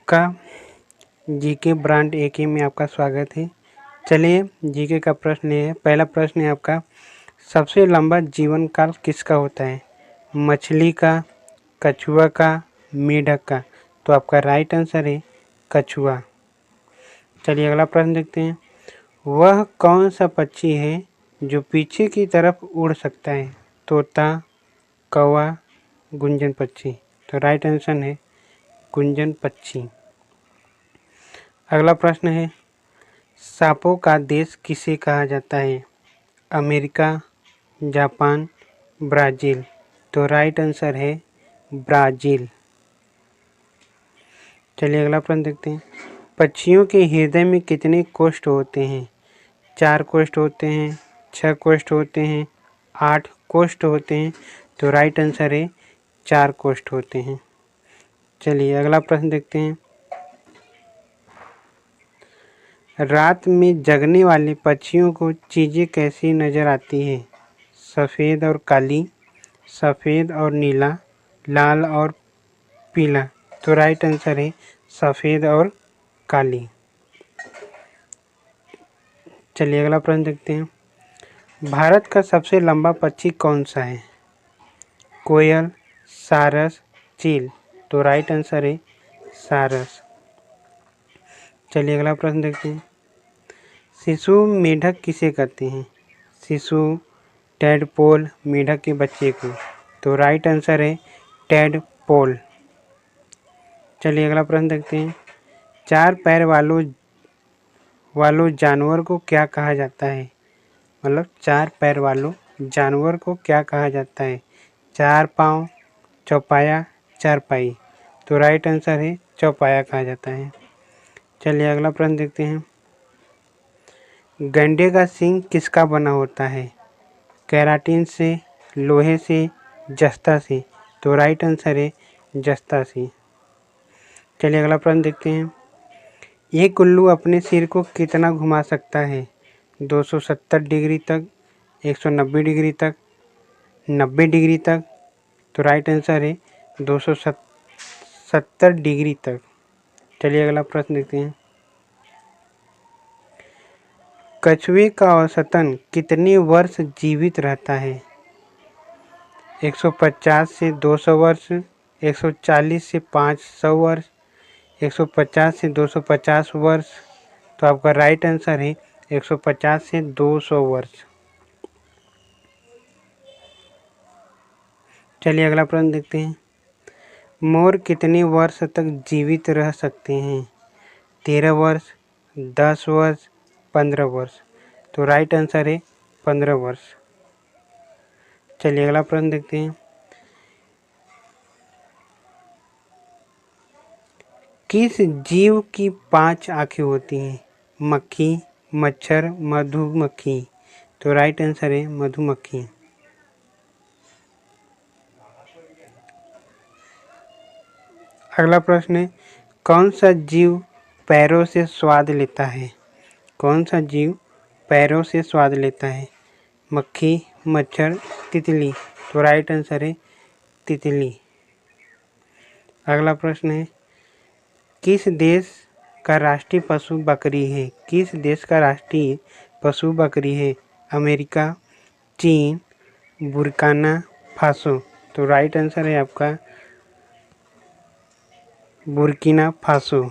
आपका GK brand एके में आपका स्वागत है। चलिए जीके का प्रश्न है। पहला प्रश्न है आपका, सबसे लंबा जीवन काल किसका होता है? मछली का, कछुआ का, मेढक का? तो आपका राइट आंसर है कछुआ। चलिए अगला प्रश्न देखते हैं। वह कौन सा पक्षी है जो पीछे की तरफ उड़ सकता है? तोता, कौवा, गुंजन पक्षी? तो राइट आंसर है गुंजन पक्षी। अगला प्रश्न है, सांपों का देश किसे कहा जाता है? America, Japan, Brazil? तो राइट आंसर है ब्राज़ील। चलिए अगला प्रश्न देखते हैं। पक्षियों के हृदय में कितने कोष्ठ होते हैं? 4 कोष्ठ होते हैं, 6 कोष्ठ होते हैं, 8 कोष्ठ होते हैं? तो राइट आंसर है 4 कोष्ठ होते हैं। चलिए अगला प्रश्न देखते हैं। रात में जगने वाले पक्षियों को चीज़ें कैसी नज़र आती हैं? सफ़ेद और काली, सफ़ेद और नीला, लाल और पीला? तो राइट आंसर है सफ़ेद और काली। चलिए अगला प्रश्न देखते हैं। भारत का सबसे लंबा पक्षी कौन सा है? कोयल, सारस, चील? तो राइट आंसर है सारस। चलिए अगला प्रश्न देखते हैं। शिशु मेढक किसे कहते हैं? शिशु, टैडपोल, मेढक के बच्चे को? तो राइट आंसर है टैडपोल। चलिए अगला प्रश्न देखते हैं। 4 पैर वालों जानवर को क्या कहा जाता है? मतलब 4 पैर वालों जानवर को क्या कहा जाता है? 4 पाँव, चौपाया, चारपाई? तो राइट आंसर है चौपाया कहा जाता है। चलिए अगला प्रश्न देखते हैं। गैंडे का सींग किसका बना होता है? केराटिन से, लोहे से, जस्ता से? तो राइट आंसर है जस्ता से। चलिए अगला प्रश्न देखते हैं। एक उल्लू अपने सिर को कितना घुमा सकता है? 270 डिग्री तक, 190 डिग्री तक, 90 डिग्री तक? तो राइट आंसर है 270 डिग्री तक। चलिए अगला प्रश्न देखते हैं। कछुए का औसतन कितने वर्ष जीवित रहता है? 150 से 200 वर्ष, 140 से 500 वर्ष, 150 से 250 वर्ष? तो आपका राइट आंसर है 150 से 200 वर्ष। चलिए अगला प्रश्न देखते हैं। मोर कितने वर्ष तक जीवित रह सकते हैं? 13 वर्ष, 10 वर्ष, 15 वर्ष? तो राइट आंसर है 15 वर्ष। चलिए अगला प्रश्न देखते हैं। किस जीव की 5 आँखें होती हैं? मक्खी, मच्छर, मधुमक्खी? तो राइट आंसर है मधुमक्खी। अगला प्रश्न है, कौन सा जीव पैरों से स्वाद लेता है? कौन सा जीव पैरों से स्वाद लेता है? मक्खी, मच्छर, तितली? तो राइट आंसर है तितली। अगला प्रश्न है, किस देश का राष्ट्रीय पशु बकरी है? किस देश का राष्ट्रीय पशु बकरी है? अमेरिका, चीन, बुर्किना फासो? तो राइट आंसर है आपका बुर्किना फासो।